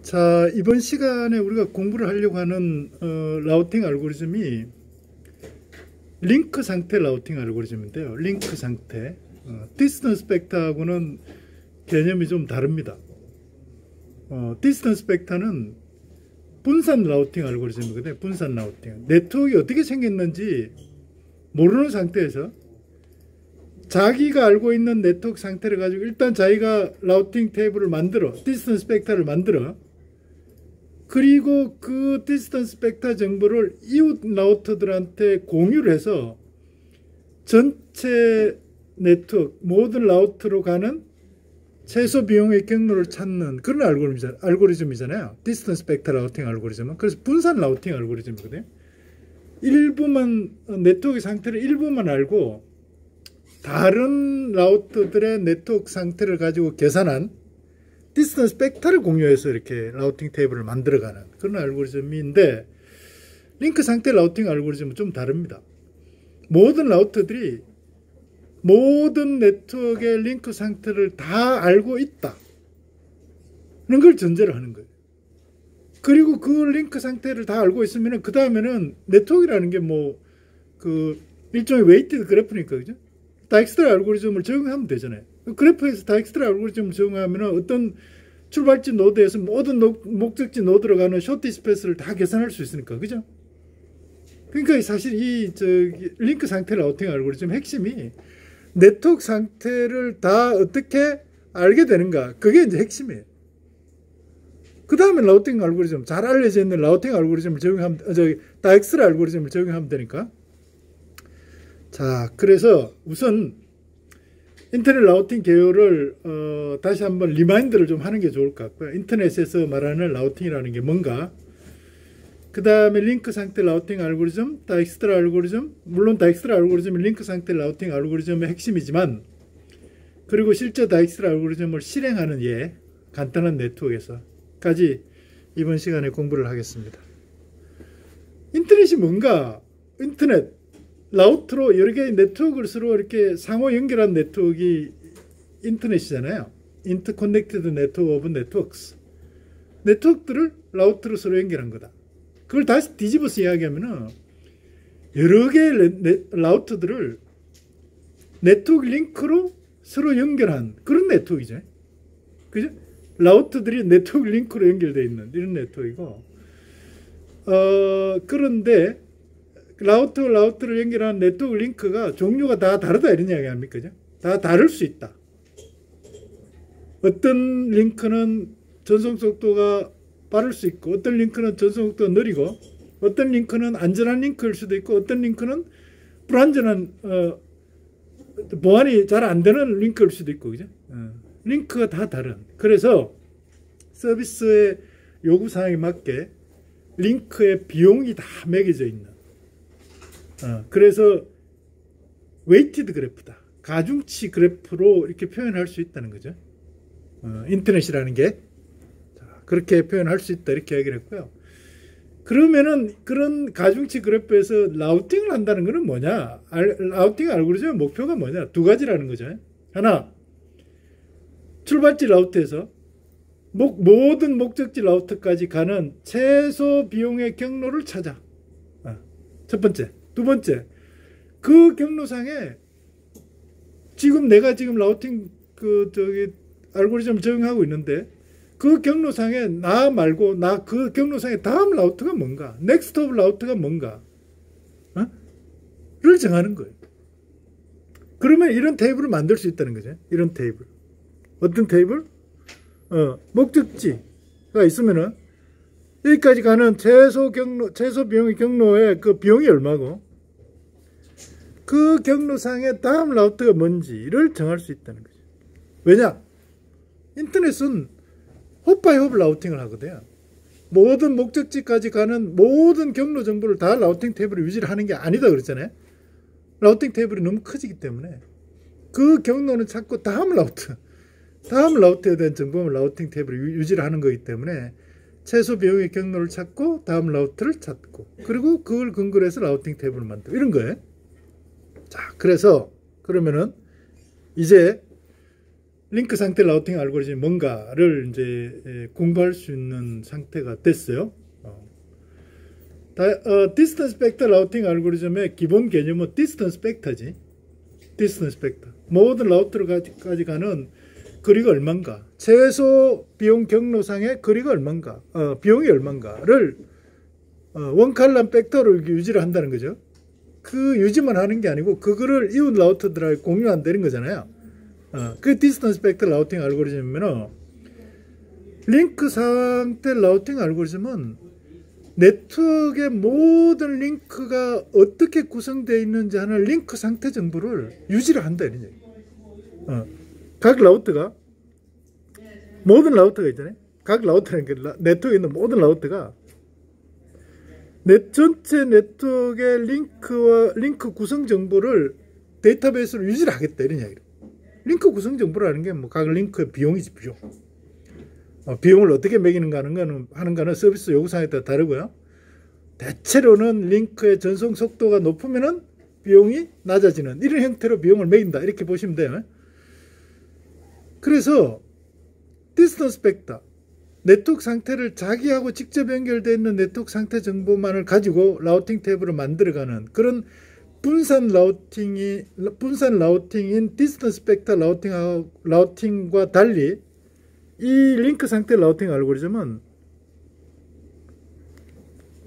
자, 이번 시간에 우리가 공부를 하려고 하는 라우팅 알고리즘이 링크 상태 라우팅 알고리즘인데요. 링크 상태. 디스턴스 벡터하고는 개념이 좀 다릅니다. 디스턴스 벡터는 분산 라우팅 알고리즘이거든요. 분산 라우팅. 네트워크가 어떻게 생겼는지 모르는 상태에서 자기가 알고 있는 네트워크 상태를 가지고 일단 자기가 라우팅 테이블을 만들어, 디스턴스 벡터를 만들어, 그리고 그 디스턴스 벡터 정보를 이웃 라우터들한테 공유를 해서 전체 네트워크, 모든 라우터로 가는 최소 비용의 경로를 찾는 그런 알고리즘이잖아요. 디스턴스 벡터 라우팅 알고리즘은. 그래서 분산 라우팅 알고리즘이거든요. 일부만, 네트워크 상태를 일부만 알고 다른 라우터들의 네트워크 상태를 가지고 계산한 디스턴스 벡터를 공유해서 이렇게 라우팅 테이블을 만들어가는 그런 알고리즘인데, 링크 상태 라우팅 알고리즘은 좀 다릅니다. 모든 라우터들이 모든 네트워크의 링크 상태를 다 알고 있다 는 걸 전제로 하는 거예요. 그리고 그 링크 상태를 다 알고 있으면 그 다음에는 네트워크라는 게 그 일종의 웨이티드 그래프니까, 그죠? 다익스트라 알고리즘을 적용하면 되잖아요. 그래프에서 다익스트라 알고리즘을 적용하면 어떤 출발지 노드에서 모든 목적지 노드로 가는 숏디스패스를 다 계산할 수 있으니까, 그죠? 그러니까 사실 이 링크 상태 라우팅 알고리즘 핵심이 네트워크 상태를 다 어떻게 알게 되는가, 그게 이제 핵심이에요. 그 다음에 라우팅 알고리즘, 잘 알려져 있는 라우팅 알고리즘을 적용하면, 다익스트라 알고리즘을 적용하면 되니까. 자, 그래서 우선 인터넷 라우팅 개요를 다시 한번 리마인드를 좀 하는 게 좋을 것 같고요. 인터넷에서 말하는 라우팅이라는 게 뭔가, 그 다음에 링크 상태 라우팅 알고리즘, 다익스트라 알고리즘, 물론 다익스트라 알고리즘이 링크 상태 라우팅 알고리즘의 핵심이지만, 그리고 실제 다익스트라 알고리즘을 실행하는 예, 간단한 네트워크에서까지 이번 시간에 공부를 하겠습니다. 인터넷이 뭔가, 인터넷 라우터로 여러 개의 네트워크를 서로 이렇게 상호 연결한 네트워크가 인터넷이잖아요. 인터커넥티드 네트워크 오브 네트워크스. 네트워크들을 라우터로 서로 연결한 거다. 그걸 다시 뒤집어서 이야기하면은 여러 개의 라우터들을 네트워크 링크로 서로 연결한 그런 네트워크이죠. 그죠? 라우터들이 네트워크 링크로 연결되어 있는 이런 네트워크이고, 그런데 라우터를 연결하는 네트워크 링크가 종류가 다 다르다 이런 이야기 아닙니까? 다 다를 수 있다. 어떤 링크는 전송 속도가 빠를 수 있고, 어떤 링크는 전송 속도가 느리고, 어떤 링크는 안전한 링크일 수도 있고, 어떤 링크는 불안전한 보안이 잘 안 되는 링크일 수도 있고, 그죠? 링크가 다 다른. 그래서 서비스의 요구사항에 맞게 링크의 비용이 다 매겨져 있는, 그래서 웨이티드 그래프다, 가중치 그래프로 이렇게 표현할 수 있다는 거죠. 인터넷이라는 게 그렇게 표현할 수 있다 이렇게 얘기를 했고요. 그러면은 그런 가중치 그래프에서 라우팅을 한다는 것은 뭐냐, 라우팅 알고리즘의 목표가 뭐냐, 두 가지라는 거죠. 하나, 출발지 라우터에서 모든 목적지 라우터까지 가는 최소 비용의 경로를 찾아. 첫 번째. 두 번째, 그 경로상에 내가 지금 라우팅 알고리즘을 적용하고 있는데, 그 경로상에 나 말고 그 경로상에 다음 라우터가 뭔가, 넥스트 오브 라우터가 뭔가, 를 정하는 거예요. 그러면 이런 테이블을 만들 수 있다는 거죠. 이런 테이블. 어떤 테이블? 목적지가 있으면은 여기까지 가는 최소 비용의 경로의 그 비용이 얼마고, 그 경로상의 다음 라우터가 뭔지를 정할 수 있다는 거죠. 왜냐? 인터넷은 홉 바이 홉 라우팅을 하거든요. 모든 목적지까지 가는 모든 경로 정보를 다 라우팅 테이블에 유지를 하는 게 아니다 그랬잖아요. 라우팅 테이블이 너무 커지기 때문에 그 경로는 찾고 다음 라우터에 대한 정보를 라우팅 테이블에 유지를 하는 거기 때문에 최소 비용의 경로를 찾고 다음 라우터를 찾고, 그리고 그걸 근거로 해서 라우팅 테이블을 만들고 이런 거예요. 자, 그래서 그러면은 이제 링크 상태 라우팅 알고리즘이 뭔가를 이제 공부할 수 있는 상태가 됐어요. 디스턴스 벡터 라우팅 알고리즘의 기본 개념은 디스턴스 벡터지. 디스턴스 벡터. 모든 라우트로까지 가는 거리가 얼마인가, 최소 비용 경로상의 거리가 얼마인가, 비용이 얼마인가를 원칼럼 벡터로 유지를 한다는 거죠. 그 유지만 하는 게 아니고 그거를 이웃 라우터들하고 공유한다는 거잖아요. 그 디스턴스 벡터 라우팅 알고리즘이면, 링크 상태 라우팅 알고리즘은 네트워크의 모든 링크가 어떻게 구성되어 있는지 하는 링크 상태 정보를 유지를 한다 이런 얘기예요. 각 라우터가, 모든 라우터가 있잖아요. 각 라우터라는 게 네트워크에 있는 모든 라우터가 전체 네트워크의 링크 구성 정보를 데이터베이스로 유지를 하겠다 이런 이야기예요. 링크 구성 정보라는 게 뭐 각 링크의 비용이지, 비용. 비용을 어떻게 매기는가 하는 거는 서비스 요구사항에 따라 다르고요. 대체로는 링크의 전송 속도가 높으면은 비용이 낮아지는 이런 형태로 비용을 매긴다 이렇게 보시면 돼요. 그래서 디스턴스 벡터, 네트워크 상태를 자기하고 직접 연결되어 있는 네트워크 상태 정보만을 가지고 라우팅 테이블을 만들어가는 그런 분산 라우팅인 디스턴스 벡터 라우팅과 달리, 이 링크 상태 라우팅 알고리즘은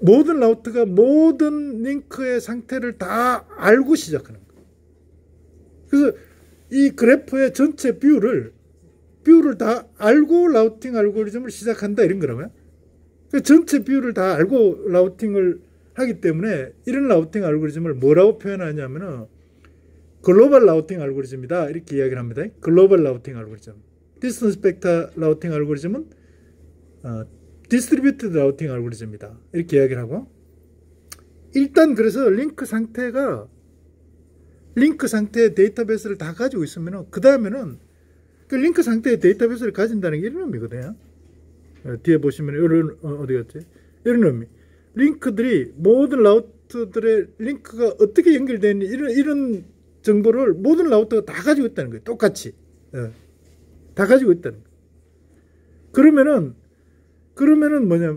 모든 라우터가 모든 링크의 상태를 다 알고 시작하는 거예요. 그래서 이 그래프의 전체 뷰를 다 알고 라우팅 알고리즘을 시작한다 이런 거라고요. 전체 뷰를 다 알고 라우팅을 하기 때문에 이런 라우팅 알고리즘을 뭐라고 표현하냐면은 글로벌 라우팅 알고리즘이다 이렇게 이야기를 합니다. 글로벌 라우팅 알고리즘. 디스턴스 벡터 라우팅 알고리즘은 디스트리뷰티드 라우팅 알고리즘이다 이렇게 이야기를 하고, 일단 그래서 링크 상태의 데이터베이스를 다 가지고 있으면 그 다음에는 그 링크 상태의 데이터베이스를 가진다는 게 이런 의미거든요. 뒤에 보시면 이런 어디 갔지? 이런 의미. 링크들이 모든 라우터들의 링크가 어떻게 연결되어 있는지 이런 정보를 모든 라우터가 다 가지고 있다는 거예요. 똑같이. 다 가지고 있다는 거예요.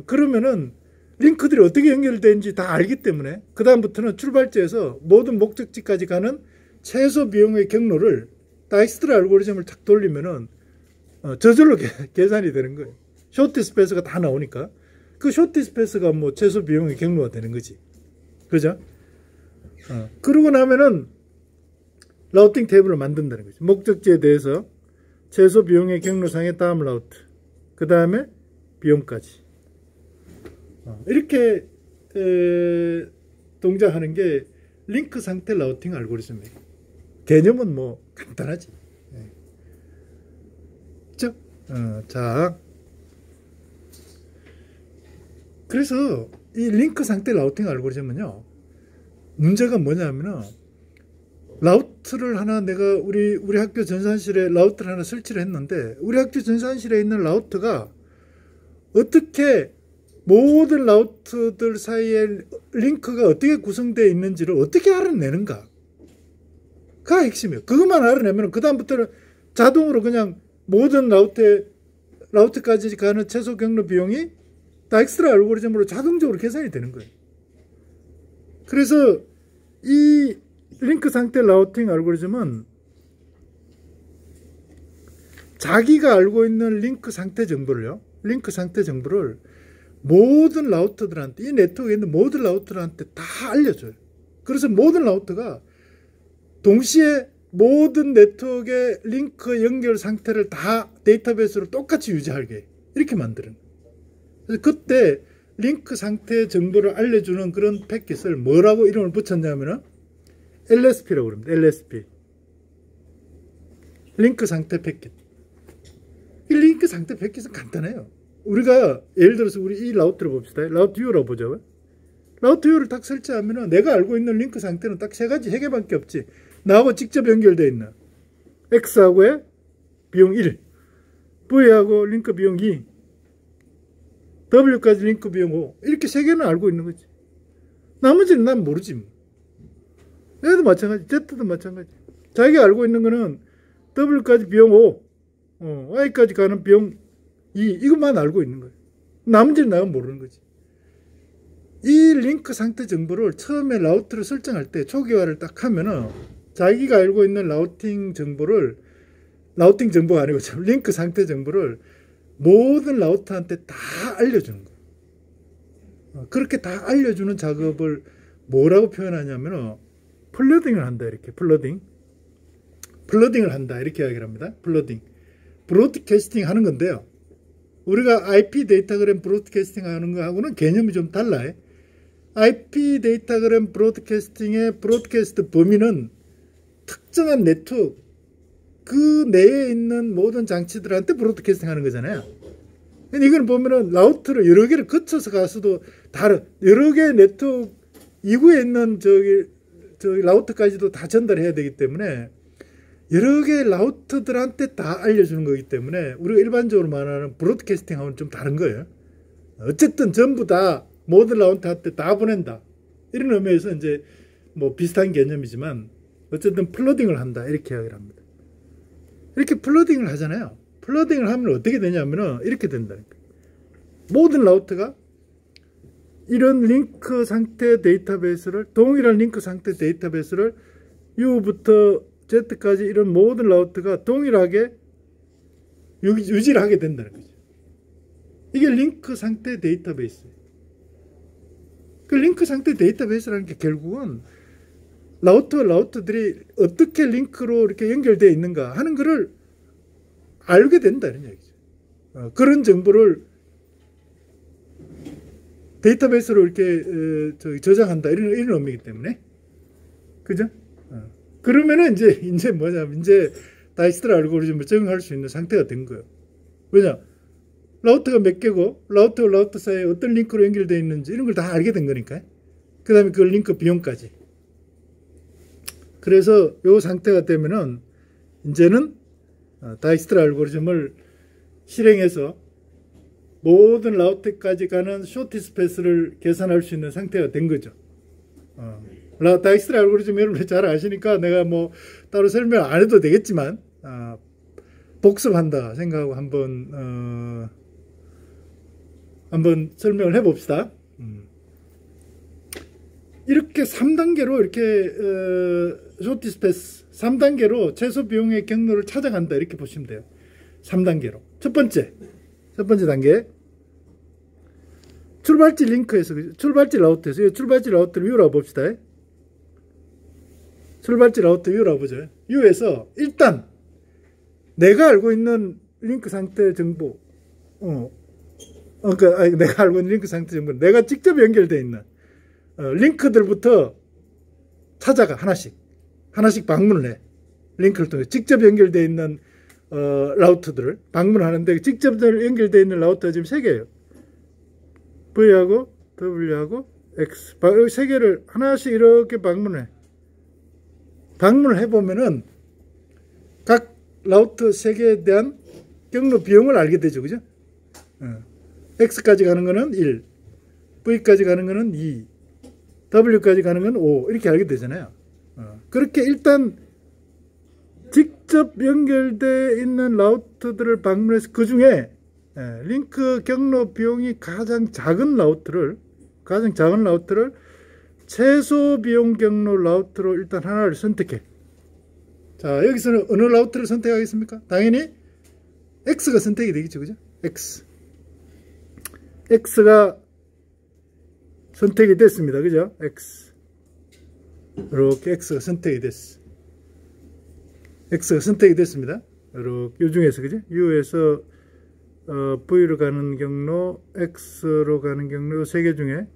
그러면은 링크들이 어떻게 연결되는지 다 알기 때문에 그 다음부터는 출발지에서 모든 목적지까지 가는 최소 비용의 경로를 다익스트라 알고리즘을 탁 돌리면은 저절로 계산이 되는 거예요. 쇼트스페이스가 다 나오니까 그 쇼트스페이스가 뭐 최소 비용의 경로가 되는 거지. 그죠? 그러고 나면은 라우팅 테이블을 만든다는 거죠. 목적지에 대해서 최소 비용의 경로상의 다음 라우트, 그 다음에 비용까지. 이렇게 동작하는 게 링크 상태 라우팅 알고리즘이에요. 개념은 뭐 간단하지. 그렇죠? 자, 그래서 이 링크 상태 라우팅 알고리즘은요, 문제가 뭐냐면은 라우트를 하나 내가 우리 학교 전산실에 라우트를 하나 설치를 했는데, 우리 학교 전산실에 있는 라우트가 어떻게 모든 라우트들 사이에 링크가 어떻게 구성되어 있는지를 어떻게 알아내는가 가 핵심이에요. 그것만 알아내면 그 다음부터는 자동으로 그냥 모든 라우트까지 가는 최소 경로 비용이 다익스트라 알고리즘으로 자동적으로 계산이 되는 거예요. 그래서 이 링크 상태 라우팅 알고리즘은 자기가 알고 있는 링크 상태 정보를 모든 라우터들한테, 이 네트워크에 있는 모든 라우터들한테 다 알려줘요. 그래서 모든 라우터가 동시에 모든 네트워크의 링크 연결 상태를 다 데이터베이스로 똑같이 유지하게 이렇게 만드는 거예요. 그래서 그때 링크 상태 정보를 알려주는 그런 패킷을 뭐라고 이름을 붙였냐면은 LSP라고 그럽니다. LSP. 링크 상태 패킷. 이 링크 상태 패킷은 간단해요. 우리가 예를 들어서 우리 이 라우트를 봅시다. 라우트 U라고 보죠. 라우트 U를 딱 설치하면은 내가 알고 있는 링크 상태는 딱 세 개밖에 없지. 나하고 직접 연결되어 있는 X하고의 비용 1, V하고 링크 비용 2, W까지 링크 비용 5, 이렇게 세 개는 알고 있는 거지. 나머지는 난 모르지. 얘도 마찬가지, Z도 마찬가지. 자기가 알고 있는 거는 W까지 비용 5, Y까지 가는 비용 이것만 알고 있는 거예요. 나머지는 내가 모르는 거지. 이 링크 상태 정보를 처음에 라우터를 설정할 때 초기화를 딱 하면은 자기가 알고 있는 라우팅 정보가 아니고 링크 상태 정보를 모든 라우터한테 다 알려주는 거예요. 그렇게 다 알려주는 작업을 뭐라고 표현하냐면은 플러딩을 한다. 이렇게 플러딩을 한다. 이렇게 이야기를 합니다. 플러딩. 브로드캐스팅 하는 건데요. 우리가 IP 데이터그램 브로드캐스팅 하는 거하고는 개념이 좀 달라요. IP 데이터그램 브로드캐스팅의 브로드캐스트 범위는 특정한 네트워크 그 내에 있는 모든 장치들한테 브로드캐스팅 하는 거잖아요. 이건 보면은 라우터를 여러 개를 거쳐서 가서도 다른 여러 개의 네트워크 이구에 있는 저기 라우터까지도 다 전달해야 되기 때문에 여러 개의 라우터들한테 다 알려주는 거기 때문에 우리가 일반적으로 말하는 브로드캐스팅하고는 좀 다른 거예요. 어쨌든 전부 다 모든 라우터한테 다 보낸다. 이런 의미에서 이제 뭐 비슷한 개념이지만 어쨌든 플러딩을 한다. 이렇게 이야기를 합니다. 이렇게 플러딩을 하잖아요. 플러딩을 하면 어떻게 되냐면은 이렇게 된다니까. 모든 라우터가 이런 링크 상태 데이터베이스를 동일한 링크 상태 데이터베이스를 U부터 Z까지 이런 모든 라우터가 동일하게 유지를 하게 된다는 거죠. 이게 링크 상태 데이터베이스예요. 그 링크 상태 데이터베이스라는 게 결국은 라우터들이 어떻게 링크로 이렇게 연결되어 있는가 하는 것을 알게 된다는 얘기죠. 그런 정보를 데이터베이스로 이렇게 저장한다 이런 의미이기 때문에 그죠? 그러면은 이제 뭐냐면 이제 다이스트라 알고리즘을 적용할 수 있는 상태가 된 거예요. 왜냐? 라우터가 몇 개고 라우터와 라우터 사이에 어떤 링크로 연결되어 있는지 이런 걸 다 알게 된 거니까. 그 다음에 그 링크 비용까지. 그래서 이 상태가 되면은 이제는 다이스트라 알고리즘을 실행해서 모든 라우터까지 가는 쇼티스 패스를 계산할 수 있는 상태가 된 거죠. 다이스트라 알고리즘 여러분들 잘 아시니까 내가 뭐 따로 설명 안 해도 되겠지만 복습한다 생각하고 한번 설명을 해봅시다. 이렇게 3단계로 이렇게 쇼티스 패스 3단계로 최소 비용의 경로를 찾아간다 이렇게 보시면 돼요. 3단계로 첫 번째 단계 출발지 링크에서 출발지 라우터에서 출발지 라우터를 U라고 봅시다. 출발지 라우터 U라고 보죠. U에서 일단 내가 알고 있는 링크 상태 정보 내가 알고 있는 링크 상태 정보 내가 직접 연결되어 있는 링크들부터 찾아가 하나씩 방문을 해. 링크를 통해 직접 연결되어 있는 라우터들을 방문하는데 직접 연결되어 있는 라우터가 지금 3개예요. V하고 W하고 X 3개를 하나씩 이렇게 방문을 해보면은 각 라우터 3개에 대한 경로 비용을 알게 되죠. 그죠? X까지 가는 거는 1, V까지 가는 거는 2, W까지 가는 건 5 이렇게 알게 되잖아요. 그렇게 일단 직접 연결되어 있는 라우터들을 방문해서 그 중에 링크 경로 비용이 가장 작은 라우터를 최소 비용 경로 라우터로 일단 하나를 선택해. 자, 여기서는 어느 라우터를 선택하겠습니까? 당연히 X가 선택이 되겠죠. 그죠? X가 선택이 됐습니다. 그죠? X. 이렇게 X가 선택이 됐습니다. 이렇게 이 중에서 그죠? U에서 V로 가는 경로, X로 가는 경로 이 3개 중에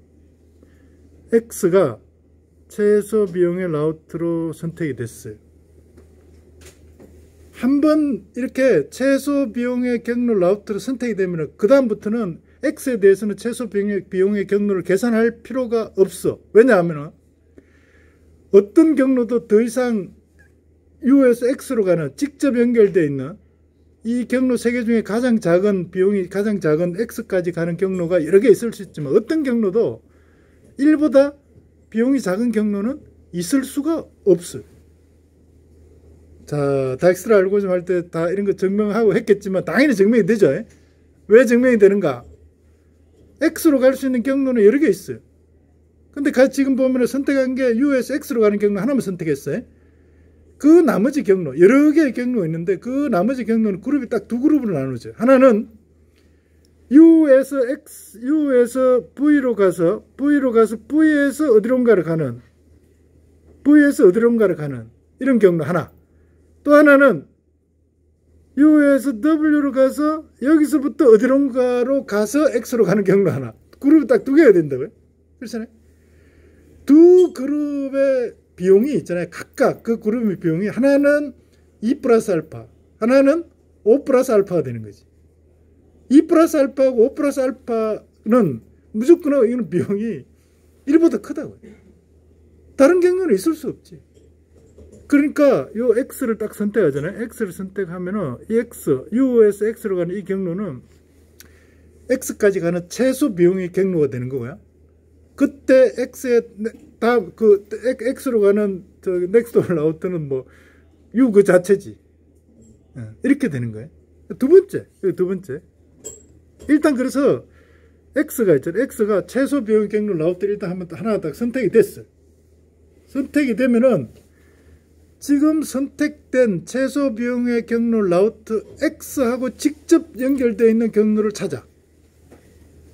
X가 최소 비용의 라우트로 선택이 됐어요. 한번 이렇게 최소 비용의 경로 라우트로 선택이 되면 그 다음부터는 X에 대해서는 최소 비용의 경로를 계산할 필요가 없어. 왜냐하면 어떤 경로도 더 이상 U에서 X로 가는 직접 연결되어 있는 이 경로 3개 중에 가장 작은 X까지 가는 경로가 여러 개 있을 수 있지만 어떤 경로도 1보다 비용이 작은 경로는 있을 수가 없어요. 자, 다익스트라 알고리즘 할 때 다 이런 거 증명하고 했겠지만 당연히 증명이 되죠. 왜 증명이 되는가? X로 갈 수 있는 경로는 여러 개 있어요. 근데 지금 보면 선택한 게 U에서 X로 가는 경로 하나만 선택했어요. 그 나머지 경로, 여러 개의 경로가 있는데 그 나머지 경로는 그룹이 딱 두 그룹으로 나누죠. 하나는 U에서 V로 가서 V에서 어디론가를 가는 이런 경로 하나. 또 하나는 U에서 W로 가서 여기서부터 어디론가로 가서 X로 가는 경로 하나. 그룹이 딱 두 개가 된다고요. 그렇잖아요. 두 그룹의 비용이 있잖아요. 각각 그 그룹의 비용이 하나는 2 플러스 알파, 하나는 5 플러스 알파가 되는 거지. 2 플러스 알파하고 5 플러스 알파는 무조건 이건 비용이 1보다 크다고요. 다른 경로는 있을 수 없지. 그러니까 요 X를 딱 선택하잖아요. X를 선택하면은 이 U에서 X로 가는 이 경로는 X까지 가는 최소 비용의 경로가 되는 거고요. 그때 X로 가는 넥스트 올 아웃은 뭐 U 그 자체지. 이렇게 되는 거예요. 두 번째. 일단 그래서 X가 있잖아요. X가 최소 비용의 경로 라우트 일단 하나 딱 선택이 됐어요. 선택이 되면은 지금 선택된 최소 비용의 경로 라우트 X하고 직접 연결되어 있는 경로를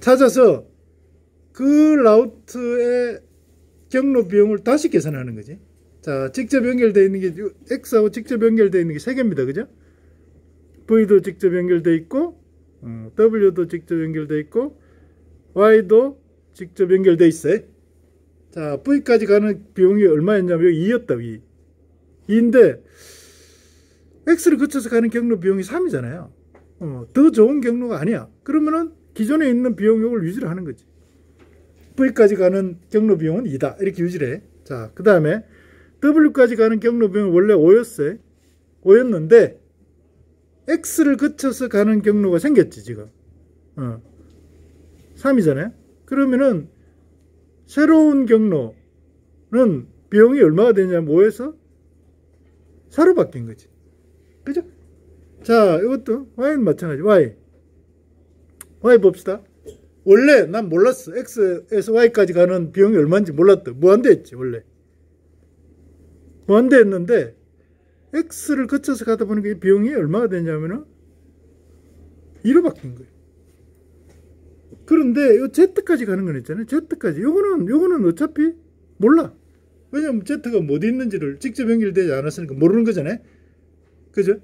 찾아서 그 라우트의 경로 비용을 다시 계산하는 거지. 자, 직접 연결되어 있는 게 X하고 직접 연결되어 있는 게 3개입니다. 그죠? V도 직접 연결되어 있고 W도 직접 연결되어 있고 Y도 직접 연결되어 있어요. 자, V까지 가는 비용이 얼마였냐면 여기 2였다. 2인데 X를 거쳐서 가는 경로 비용이 3이잖아요. 더 좋은 경로가 아니야. 그러면은 기존에 있는 비용을 유지를 하는 거지. V까지 가는 경로 비용은 2다. 이렇게 유지를 해. 자, 그 다음에 W까지 가는 경로 비용은 원래 5였어요. 5였는데 X를 거쳐서 가는 경로가 생겼지 지금. 3이잖아요. 그러면은 새로운 경로는 비용이 얼마가 되냐면 5에서 4로 바뀐 거지. 그죠? 자, 이것도 Y는 마찬가지. Y 봅시다. 원래 난 몰랐어. X에서 Y까지 가는 비용이 얼마인지 몰랐다. 무한대였지 원래. 무한대였는데 X를 거쳐서 가다 보니까 이 비용이 얼마가 되냐면은 2로 바뀐 거예요. 그런데 이 Z까지 가는 건 있잖아요. Z까지. 요거는 어차피 몰라. 왜냐면 Z가 어디 있는지를 직접 연결되지 않았으니까 모르는 거잖아요. 그죠?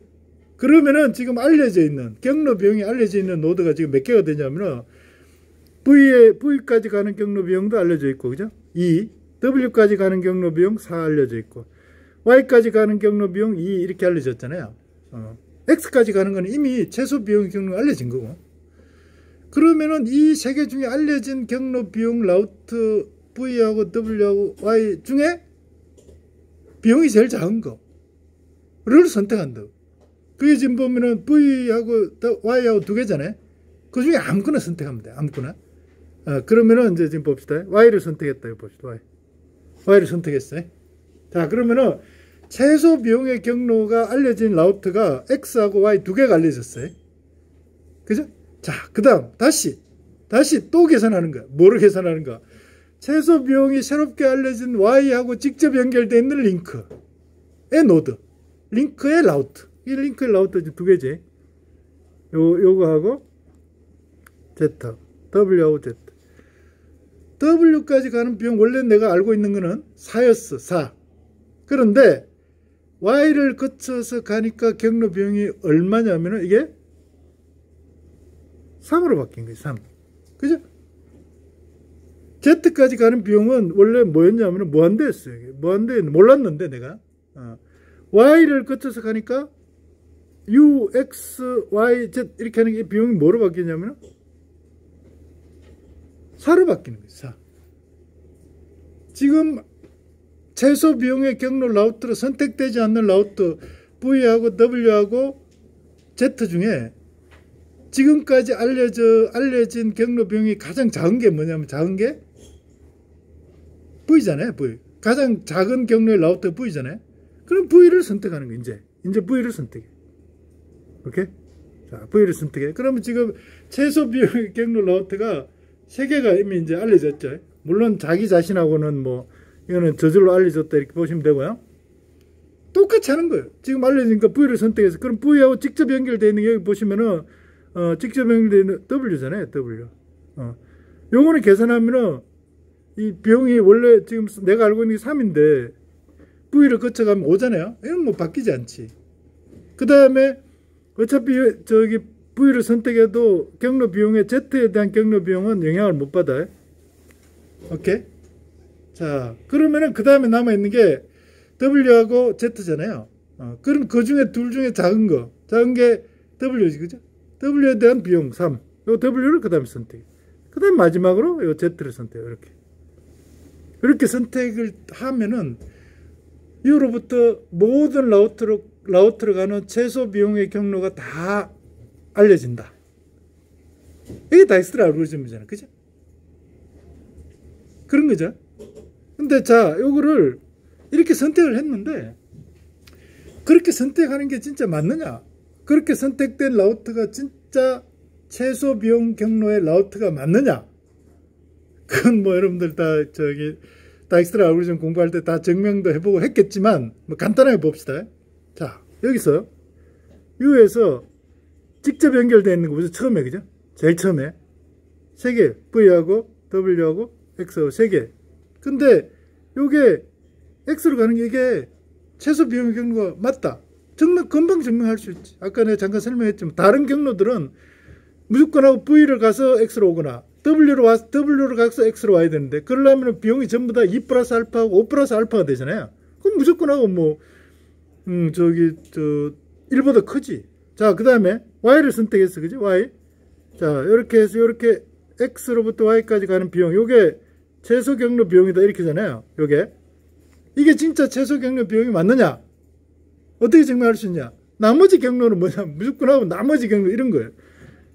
그러면은 지금 알려져 있는 경로 비용이 알려져 있는 노드가 지금 몇 개가 되냐면은 V까지 가는 경로 비용도 알려져 있고, 그죠? 2, W까지 가는 경로 비용 4 알려져 있고, Y까지 가는 경로 비용 2 이렇게 알려졌잖아요. X까지 가는 건 이미 최소 비용 경로가 알려진 거고. 그러면은 이 세 개 중에 알려진 경로 비용 라우트 V하고 W하고 Y 중에 비용이 제일 작은 거를 선택한다. 그게 지금 보면은 V하고 Y하고 두 개잖아요. 그 중에 아무거나 선택하면 돼. 아무거나. 그러면은 이제 지금 봅시다. Y를 선택했다. 봅시다. Y를 선택했어요. 자, 그러면은 최소 비용의 경로가 알려진 라우트가 X하고 Y 두 개가 알려졌어요. 그죠? 자, 그 다음 다시 또 계산하는 거야. 뭐를 계산하는가? 최소 비용이 새롭게 알려진 Y하고 직접 연결되어 있는 링크의 노드, 링크의 라우트. 이 링크의 라우트 두 개지. 요거하고 Z, W하고 Z. W까지 가는 비용 원래 내가 알고 있는 거는 4였어. 4. 그런데 Y를 거쳐서 가니까 경로 비용이 얼마냐면은 이게 3으로 바뀐 거예요. 3. 그죠? Z까지 가는 비용은 원래 뭐였냐면 무한대였어요. 무한대였는데 몰랐는데 내가 Y를 거쳐서 가니까 U, X, Y, Z 이렇게 하는 게 비용이 뭐로 바뀌냐면 4로 바뀌는 거예요. 4. 지금 최소 비용의 경로 라우트로 선택되지 않는 라우트 V하고 W하고 Z 중에 지금까지 알려진 경로 비용이 가장 작은 게 뭐냐면 작은 게 V잖아요. V. 가장 작은 경로의 라우트 V잖아요. 그럼 V를 선택하는 거 이제. 이제 V를 선택해. 오케이? 자, V를 선택해. 그러면 지금 최소 비용의 경로 라우트가 3개가 이미 이제 알려졌죠. 물론 자기 자신하고는 뭐 이거는 저절로 알려졌다 이렇게 보시면 되고요. 똑같이 하는 거예요. 지금 알려지니까 V를 선택해서 그럼 V하고 직접 연결되어 있는 게 여기 보시면은 직접 연결되어 있는 W잖아요. W. 요거는 계산하면은 이 비용이 원래 지금 내가 알고 있는 게 3인데 V를 거쳐가면 5잖아요. 이건 뭐 바뀌지 않지. 그 다음에 어차피 저기 V를 선택해도 경로 비용에 Z에 대한 경로 비용은 영향을 못 받아요. 오케이? 자, 그러면은 그 다음에 남아있는 게 W하고 Z잖아요. 그럼 그 중에 둘 중에 작은 게 W지, 그죠? W에 대한 비용 3. 요 W를 그 다음에 선택. 그 다음에 마지막으로 요 Z를 선택. 이렇게 선택을 하면은 이후로부터 모든 라우트로 가는 최소 비용의 경로가 다 알려진다. 이게 다익스트라 알고리즘이잖아. 그죠? 그런 거죠. 근데 자, 요거를 이렇게 선택을 했는데 그렇게 선택하는 게 진짜 맞느냐? 그렇게 선택된 라우트가 진짜 최소 비용 경로의 라우트가 맞느냐? 그건 뭐 여러분들 다 저기 다익스트라 알고리즘 공부할 때 다 증명도 해보고 했겠지만 뭐 간단하게 봅시다. 자, 여기서 U에서 직접 연결되어 있는 거 보죠. 처음에, 그죠? 제일 처음에 3개, V하고 W하고 X하고 3개. 근데 요게 X로 가는 게 이게 최소 비용 경로가 맞다. 금방 증명할 수 있지. 아까 내가 잠깐 설명했지만 다른 경로들은 무조건 하고 V를 가서 X로 오거나 W로 가서 X로 와야 되는데 그러려면 비용이 전부 다 2 플러스 알파하고 5 플러스 알파가 되잖아요. 그럼 무조건 하고 뭐 1보다 크지. 자, 그 다음에 Y를 선택했어. 그지? Y. 자, 이렇게 해서 이렇게 X로부터 Y까지 가는 비용. 요게 최소 경로 비용이다. 이렇게잖아요. 이게 진짜 최소 경로 비용이 맞느냐? 어떻게 증명할 수 있냐? 나머지 경로는 뭐냐? 무조건 하고 나머지 경로 이런 거예요.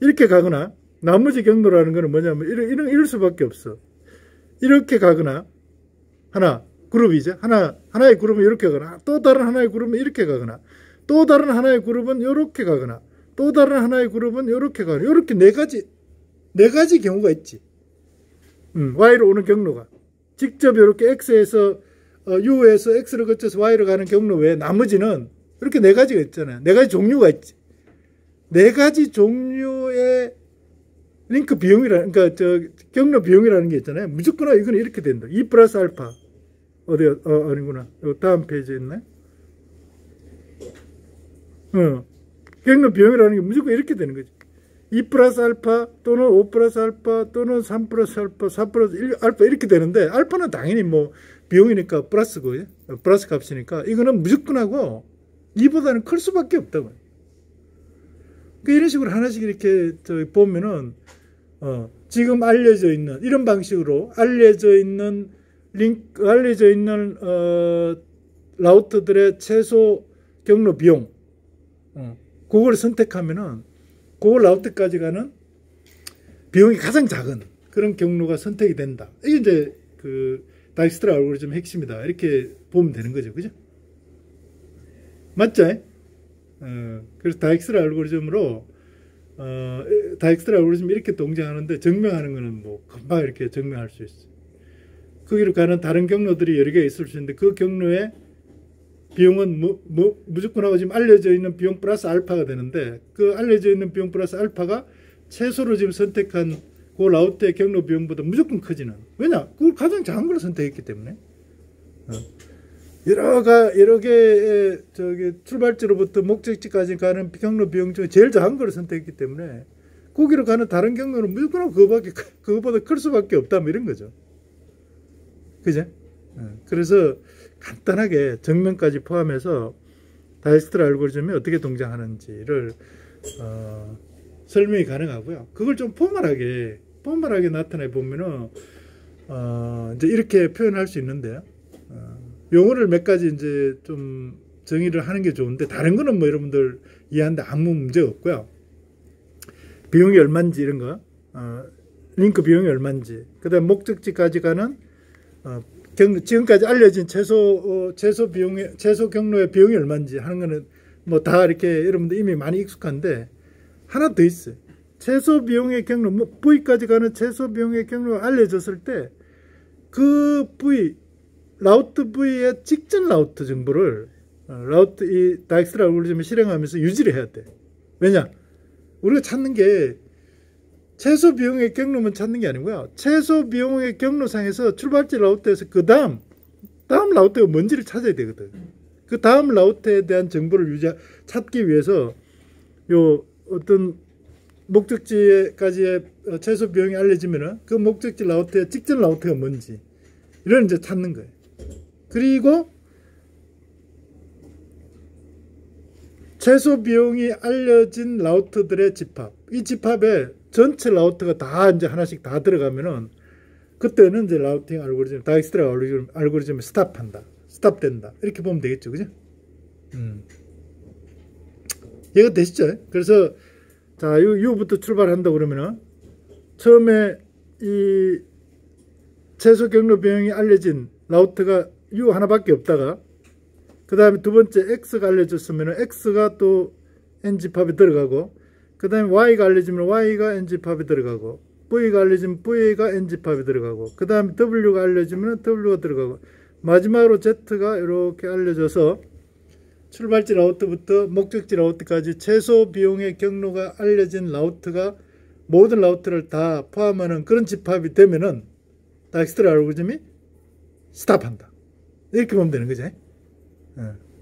이렇게 가거나 나머지 경로라는 거는 뭐냐면 이럴 수밖에 없어. 이렇게 가거나 하나 그룹이죠. 하나의 그룹은 이렇게 가거나 또 다른 하나의 그룹은 이렇게 가거나 또 다른 하나의 그룹은 이렇게 가거나 또 다른 하나의 그룹은 이렇게 가거나 이렇게 네 가지 경우가 있지. Y로 오는 경로가 직접 이렇게 X에서 U에서 X를 거쳐서 Y로 가는 경로 외에 나머지는 이렇게 4가지가 있잖아요. 4가지 종류가 있지. 4가지 종류의 링크 비용이라는, 그러니까 경로 비용이라는 게 있잖아요. 무조건 이건 이렇게 된다. 2 플러스 알파. 어디야? 아니구나. 다음 페이지에 있네. 경로 비용이라는 게 무조건 이렇게 되는 거지. 2 플러스 알파 또는 5 플러스 알파 또는 3 플러스 알파, 4 플러스 1 알파 이렇게 되는데 알파는 당연히 뭐 비용이니까 플러스고 플러스 값이니까 이거는 무조건 하고 2보다는 클 수밖에 없다고. 그러니까 이런 식으로 하나씩 이렇게 보면은 지금 알려져 있는 이런 방식으로 알려져 있는 라우터들의 최소 경로 비용 그걸 선택하면은 그 라우트까지 가는 비용이 가장 작은 그런 경로가 선택이 된다. 이게 이제 그 다익스트라 알고리즘 핵심이다. 이렇게 보면 되는 거죠. 그죠? 맞죠? 그래서 다익스트라 알고리즘으로 다익스트라 알고리즘 이렇게 동작하는데 증명하는 거는 뭐 금방 이렇게 증명할 수 있어. 거기로 가는 다른 경로들이 여러 개 있을 수 있는데 그 경로의 비용은 무조건 하고 지금 알려져 있는 비용 플러스 알파가 되는데 그 알려져 있는 비용 플러스 알파가 최소로 지금 선택한 그 라우트의 경로 비용보다 무조건 크지는. 왜냐? 그걸 가장 작은 걸 선택했기 때문에. 여러 개의 출발지로부터 목적지까지 가는 경로 비용 중에 제일 작은 걸 선택했기 때문에 거기로 가는 다른 경로는 무조건 하고 그거보다 클 수밖에 없다. 뭐 이런 거죠. 그죠? 그래서 간단하게 정면까지 포함해서 다익스트라 알고리즘이 어떻게 동작하는지를 설명이 가능하고요. 그걸 좀 포멀하게 나타내 보면은 이제 이렇게 표현할 수 있는데요. 용어를 몇 가지 이제 좀 정의를 하는 게 좋은데 다른 거는 뭐 여러분들 이해하는데 아무 문제 없고요. 비용이 얼마인지 이런 거, 링크 비용이 얼마인지, 그다음 목적지까지 가는 지금까지 알려진 최소 경로의 비용이 얼마인지 하는 거는 뭐 다 이렇게 여러분들 이미 많이 익숙한데 하나 더 있어요. 최소 비용의 경로, 뭐 V까지 가는 최소 비용의 경로가 알려졌을 때 그 V, 라우트 V의 직전 라우트 정보를 라우트 이 다익스트라 알고리즘을 실행하면서 유지를 해야 돼. 왜냐? 우리가 찾는 게 최소 비용의 경로만 찾는 게 아니고요. 최소 비용의 경로상에서 출발지 라우트에서 그 다음 라우트가 뭔지를 찾아야 되거든. 그 다음 라우트에 대한 정보를 찾기 위해서 요 어떤 목적지까지의 최소 비용이 알려지면은 그 목적지 라우트의 직전 라우트가 뭔지 이런 이제 찾는 거예요. 그리고 최소 비용이 알려진 라우트들의 집합. 이 집합에 전체 라우트가 다 이제 하나씩 다 들어가면은 그때는 이제 라우팅 알고리즘, 다익스트라 알고리즘을 스탑된다. 이렇게 보면 되겠죠, 그죠? 이해가 되시죠? 그래서 자, U부터 출발한다 그러면은 처음에 이 최소 경로 비용이 알려진 라우트가 U 하나밖에 없다가 그 다음에 두 번째 X가 알려졌으면 X가 또 N집합에 들어가고 그 다음에 Y가 알려지면 Y가 N집합에 들어가고 V가 알려지면 V가 N집합에 들어가고 그 다음에 W가 알려지면 W가 들어가고 마지막으로 Z가 이렇게 알려져서 출발지 라우트부터 목적지 라우트까지 최소 비용의 경로가 알려진 라우트가 모든 라우트를 다 포함하는 그런 집합이 되면은 다익스트라 알고리즘이 스탑한다. 이렇게 보면 되는 거죠.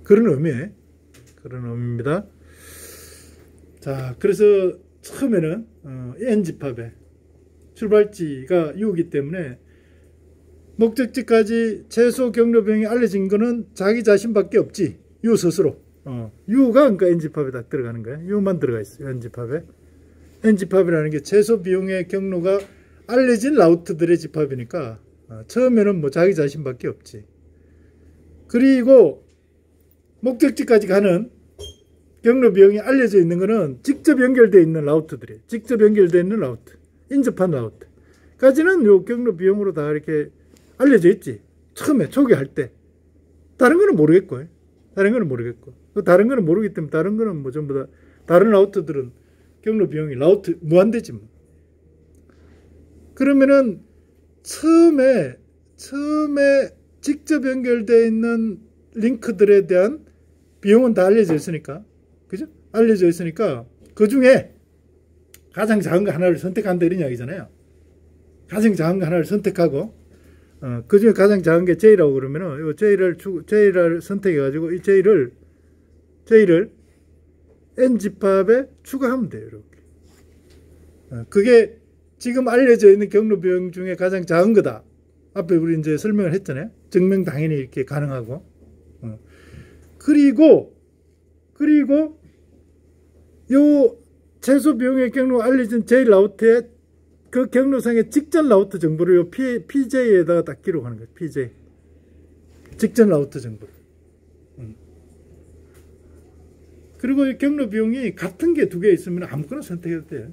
그런 의미예요. 그런 의미입니다. 자, 그래서 처음에는 N집합에 출발지가 U이기 때문에 목적지까지 최소 경로 비용이 알려진 거는 자기 자신밖에 없지. U 스스로. U가 그러니까 N집합에 다 들어가는 거예요. U만 들어가 있어요. N집합에. N집합이라는 게 최소 비용의 경로가 알려진 라우트들의 집합이니까 처음에는 뭐 자기 자신밖에 없지. 그리고 목적지까지 가는 경로 비용이 알려져 있는 거는 직접 연결되어 있는 라우트들이에요. 직접 연결되어 있는 라우트. 인접한 라우트까지는 요 경로 비용으로 다 이렇게 알려져 있지. 처음에 초기 할 때. 다른 거는 모르겠고. 다른 거는 모르기 때문에 다른 거는 뭐 전부 다 다른 라우트들은 경로 비용이 라우트 무한대지 뭐. 그러면은 처음에 직접 연결되어 있는 링크들에 대한 비용은 다 알려져 있으니까, 그죠? 알려져 있으니까 그 중에 가장 작은 거 하나를 선택한다 이런 이야기잖아요. 가장 작은 거 하나를 선택하고 그 중에 가장 작은 게 J라고 그러면은 이 J를 선택해가지고 이 J를 N집합에 추가하면 돼요. 이렇게. 그게 지금 알려져 있는 경로 비용 중에 가장 작은 거다. 앞에 우리 이제 설명을 했잖아요. 증명 당연히 이렇게 가능하고. 그리고 요 최소 비용의 경로가 알려진 J 라우트의 그 경로상의 직전 라우트 정보를 요 PJ에다가 딱 기록하는 거예요. PJ. 직전 라우트 정보를. 그리고 이 경로 비용이 같은 게 두 개 있으면 아무거나 선택해도 돼요.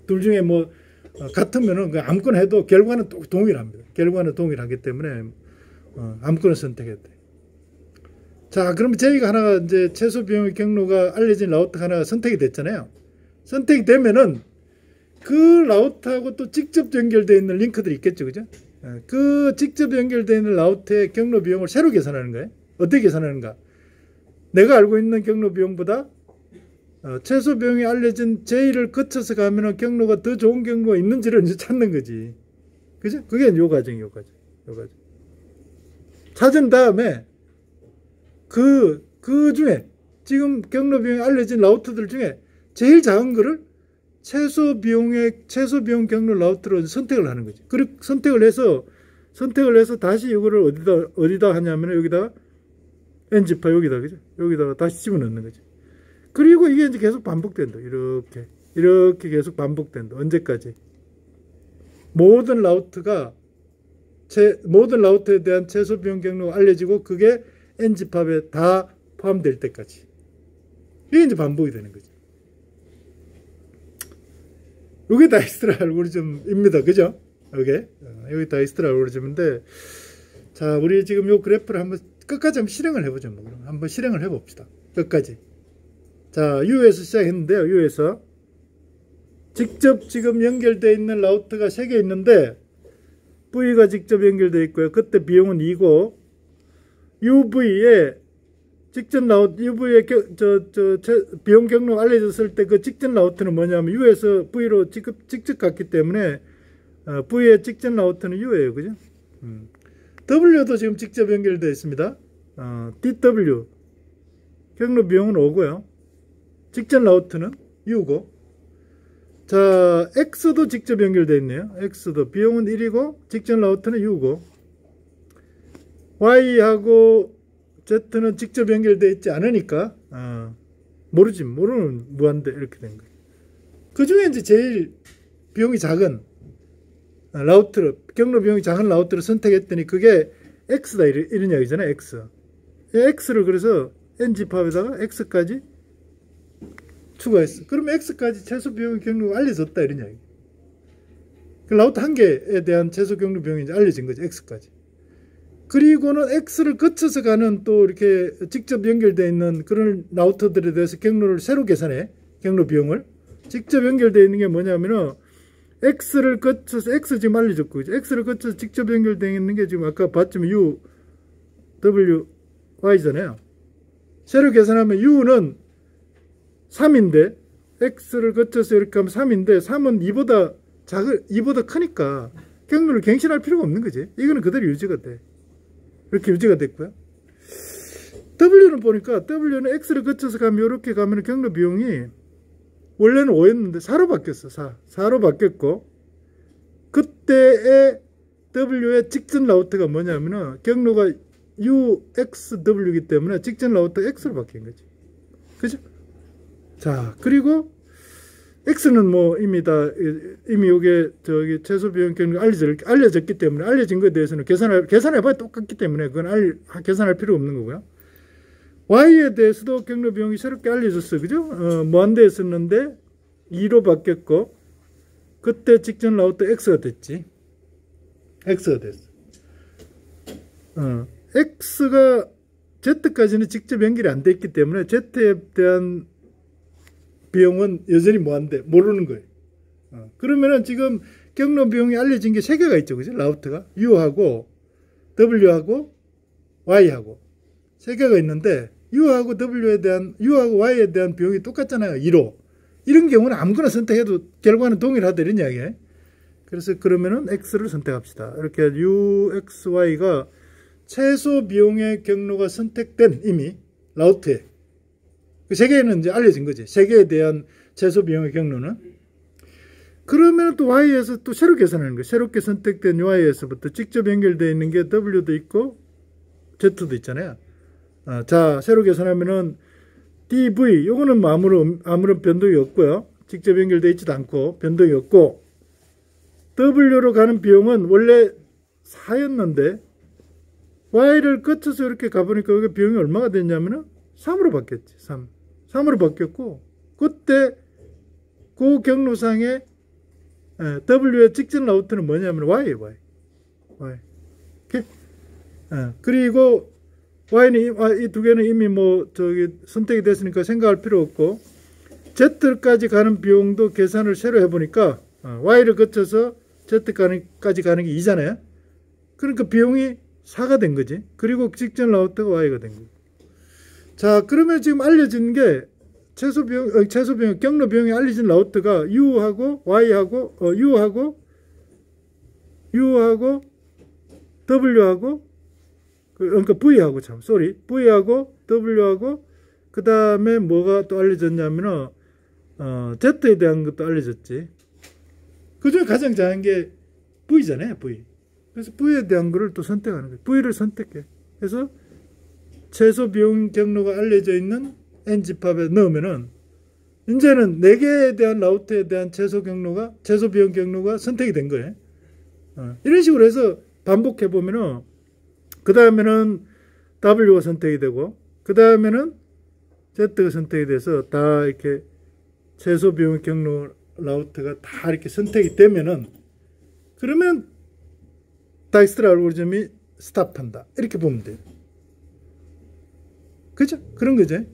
둘 중에 뭐 같으면은 아무거나 해도 결과는 동일합니다. 결과는 동일하기 때문에 아무거나 선택해도 돼요. 자, 그러면 저희가 하나가 이제 최소 비용의 경로가 알려진 라우트 하나가 선택이 됐잖아요. 선택이 되면은 그 라우트하고 또 직접 연결되어 있는 링크들이 있겠죠, 그죠? 그 직접 연결되어 있는 라우트의 경로 비용을 새로 계산하는 거예요. 어떻게 계산하는가? 내가 알고 있는 경로 비용보다 최소 비용이 알려진 J를 거쳐서 가면은 경로가 더 좋은 경로가 있는지를 이제 찾는 거지. 그죠? 그게 요 과정이에요, 요 과정. 찾은 다음에 그 중에 지금 경로 비용이 알려진 라우트들 중에 제일 작은 거를 최소 비용 경로 라우트로 선택을 하는 거지. 그리고 선택을 해서 다시 이거를 어디다 하냐면 여기다가 N집합 여기다, 그죠? 여기다가 다시 집어넣는 거지. 그리고 이게 이제 계속 반복된다. 이렇게 계속 반복된다. 언제까지? 모든 라우트에 대한 최소 비용 경로가 알려지고 그게 N집합에 다 포함될 때까지. 이게 이제 반복이 되는 거지. 이게 다익스트라 알고리즘입니다. 그죠? 여기 다익스트라 알고리즘인데, 자, 우리 지금 요 그래프를 한번 끝까지 한번 실행을 해보죠. 한번 실행을 해봅시다. 끝까지. 자, U에서 시작했는데요. U에서 직접 지금 연결되어 있는 라우터가 3개 있는데 V가 직접 연결되어 있고요. 그때 비용은 2고 UV에 직전 라우터, UV에 비용 경로 알려졌을 때 그 직전 라우터는 뭐냐면 U에서 V로 직접 갔기 때문에 V의 직전 라우터는 U예요. 그죠? W도 지금 직접 연결되어 있습니다. DW 경로 비용은 5고요. 직전 라우터는 U고 자, X도 직접 연결되어 있네요. X도 비용은 1이고 직전 라우터는 U고 Y하고 Z는 직접 연결되어 있지 않으니까 모르는 무한대 이렇게 된 거예요. 그 중에 이제 제일 비용이 작은 라우터를 경로 비용이 작은 라우터를 선택했더니 그게 X다 이런 이야기잖아요. X. X를 그래서 NG팝에다가 X까지 추가했어. 그러면 X까지 최소 비용 경로가 알려졌다 이런 이야기. 그 라우터 한 개에 대한 최소 경로 비용이 이제 알려진 거죠. X까지. 그리고는 X를 거쳐서 가는 또 이렇게 직접 연결되어 있는 그런 라우터들에 대해서 경로를 새로 계산해. 경로 비용을. 직접 연결되어 있는 게 뭐냐면은 X를 거쳐서 X 지금 알려졌고 X를 거쳐서 직접 연결되어 있는 게 지금 아까 봤지만 U, W, Y잖아요. 새로 계산하면 U는 3인데 X를 거쳐서 이렇게 하면 3인데 3은 2보다 크니까 경로를 갱신할 필요가 없는 거지. 이거는 그대로 유지가 돼. 이렇게 유지가 됐고요. W는 보니까 W는 X를 거쳐서 가면 이렇게 가면 경로 비용이 원래는 5였는데 4로 바뀌었어. 4로 바뀌었고 그때의 W의 직전 라우터가 뭐냐면은 경로가 UXW이기 때문에 직전 라우터 X로 바뀐 거지. 그죠? 자, 그리고 X는 뭐 이미 요게 최소 비용 경로가 알려졌기 때문에 알려진 것에 대해서는 계산해봐야 똑같기 때문에 그건 계산할 필요 없는 거고요. Y에 대해서도 경로 비용이 새롭게 알려졌어. 그죠? 무한대였었는데 2로 바뀌었고 그때 직전 라우터 X가 됐지. X가 됐어. X가 Z까지는 직접 연결이 안 돼 있기 때문에 Z에 대한 비용은 여전히 무한대. 모르는 거예요. 그러면은 지금 경로 비용이 알려진 게 3개가 있죠. 그죠? 라우터가. U하고 W하고 Y하고 3개가 있는데 U하고 Y에 대한 비용이 똑같잖아요. 2로. 이런 경우는 아무거나 선택해도 결과는 동일하다 이런 이야기예요. 그래서 그러면은 X를 선택합시다. 이렇게 U, X, Y가 최소 비용의 경로가 선택된 이미 라우터에 그 3개는 이제 알려진 거지. 3개에 대한 최소 비용의 경로는. 그러면 또 Y에서 또 새로 계산하는 거예요. 새롭게 선택된 Y에서부터 직접 연결되어 있는 게 W도 있고 Z도 있잖아요. 자, 새로 계산하면은 DV, 요거는 뭐 아무런 변동이 없고요. 직접 연결되어 있지도 않고 변동이 없고 W로 가는 비용은 원래 4였는데 Y를 거쳐서 이렇게 가보니까 여기 비용이 얼마가 됐냐면은 3으로 바뀌었지. 3으로 바뀌었고 그때 그 경로상에 W의 직전 라우터는 뭐냐면 Y예요. Y. 오케이? 그리고 Y는 이 두 개는 이미 선택이 됐으니까 생각할 필요 없고 Z까지 가는 비용도 계산을 새로 해보니까 Y를 거쳐서 Z까지 가는 게 2잖아요. 그러니까 비용이 4가 된 거지. 그리고 직전 라우터가 Y가 된 거고. 자, 그러면 지금 알려진 게 최소 비용, 경로 비용이 알려진 라우터가 U하고 Y하고, U하고 W하고, 그러니까 V하고 V하고 W하고, 그 다음에 뭐가 또 알려졌냐면은, Z에 대한 것도 알려졌지. 그 중에 가장 작은 게 V잖아요, V. 그래서 V에 대한 거를 또 선택하는 거예요. V를 선택해. 그래서 최소 비용 경로가 알려져 있는 NG팝에 넣으면은 이제는 4개에 대한 라우터에 대한 최소 비용 경로가 선택이 된 거예요. 이런 식으로 해서 반복해 보면은 그 다음에는 W가 선택이 되고 그 다음에는 Z가 선택이 돼서 다 이렇게 최소 비용 경로 라우터가 다 이렇게 선택이 되면은 그러면 다이스트라 알고리즘이 스탑한다. 이렇게 보면 돼요. 그죠? 그런 거죠.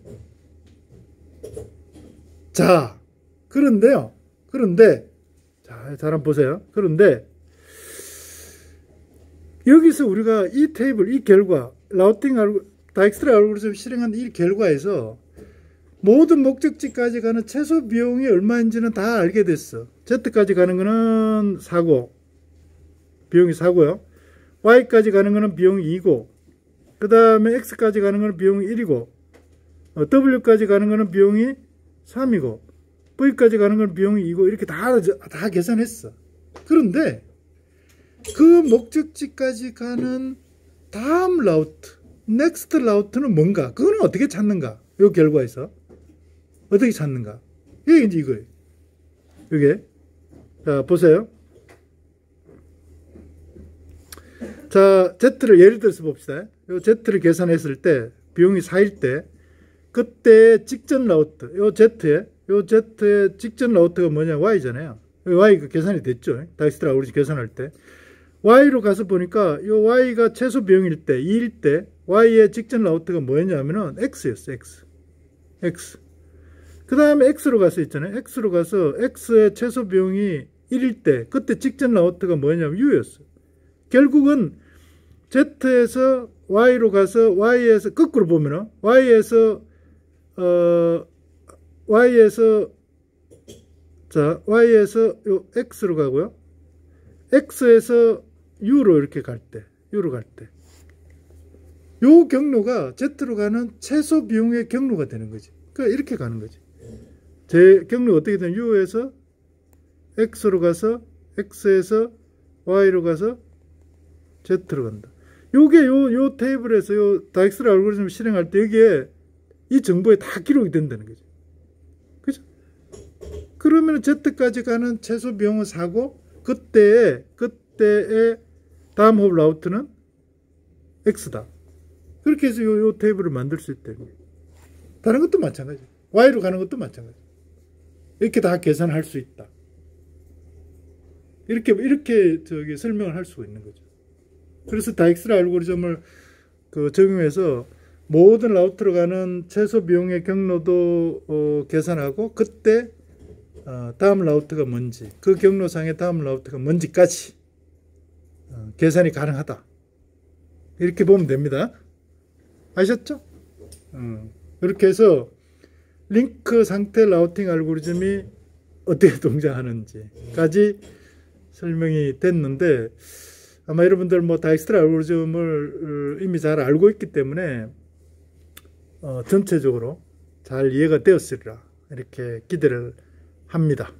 자, 그런데요. 그런데 자, 잘 한번 보세요. 그런데 여기서 우리가 이 테이블, 이 결과, 다익스트라 알고리즘 실행한 이 결과에서 모든 목적지까지 가는 최소 비용이 얼마인지는 다 알게 됐어. Z까지 가는 거는 4고, 비용이 4고요. Y까지 가는 거는 비용이 2고, 그 다음에 X까지 가는 거는 비용이 1이고, W까지 가는 거는 비용이 3이고, V까지 가는 거는 비용이 2고, 이렇게 다 계산했어. 그런데 그 목적지까지 가는 다음 라우트, 넥스트 라우트는 뭔가? 그거는 어떻게 찾는가? 이 결과에서 어떻게 찾는가? 이게 이제 이거예요. 이게 자 보세요. 자 Z를 예를 들어서 봅시다. 요 Z를 계산했을 때 비용이 4일 때 그때 직전 라우트, 요 Z의 직전 라우트가 뭐냐? Y잖아요. Y가 계산이 됐죠. 다익스트라 알고리즘 계산할 때. Y로 가서 보니까 이 Y가 최소 비용일 때, 2일 때 Y의 직전 라우트가 뭐였냐면은 X였어. X. 그 다음에 X로 가서 있잖아요. X로 가서 X의 최소 비용이 1일 때 그때 직전 라우트가 뭐였냐면 U였어. 결국은 Z에서 Y로 가서 Y에서 거꾸로 보면은 Y에서 요 X로 가고요. X에서 U로 이렇게 갈 때, 요 경로가 Z로 가는 최소 비용의 경로가 되는 거지. 그러니까 이렇게 가는 거지. 제 경로가 어떻게 되면 U에서 X로 가서, X에서 Y로 가서 Z로 간다. 요게 요 테이블에서 요 다익스트라 알고리즘을 실행할 때 여기에 이 정보에 다 기록이 된다는 거죠. 그죠? 그러면 Z까지 가는 최소 비용은 4고, 그때의 다음 호흡 라우트는 X다. 그렇게 해서 요 테이블을 만들 수 있다는 거예요. 다른 것도 마찬가지. Y로 가는 것도 마찬가지. 이렇게 다 계산할 수 있다. 이렇게 설명을 할 수가 있는 거죠. 그래서 다익스트라 알고리즘을 적용해서 모든 라우트로 가는 최소 비용의 경로도 계산하고 그때 다음 라우트가 뭔지, 그 경로상의 다음 라우트가 뭔지까지 계산이 가능하다. 이렇게 보면 됩니다. 아셨죠? 이렇게 해서 링크 상태 라우팅 알고리즘이 어떻게 동작하는지까지 설명이 됐는데, 아마 여러분들 다익스트라 알고리즘을 이미 잘 알고 있기 때문에 전체적으로 잘 이해가 되었으리라 이렇게 기대를 합니다.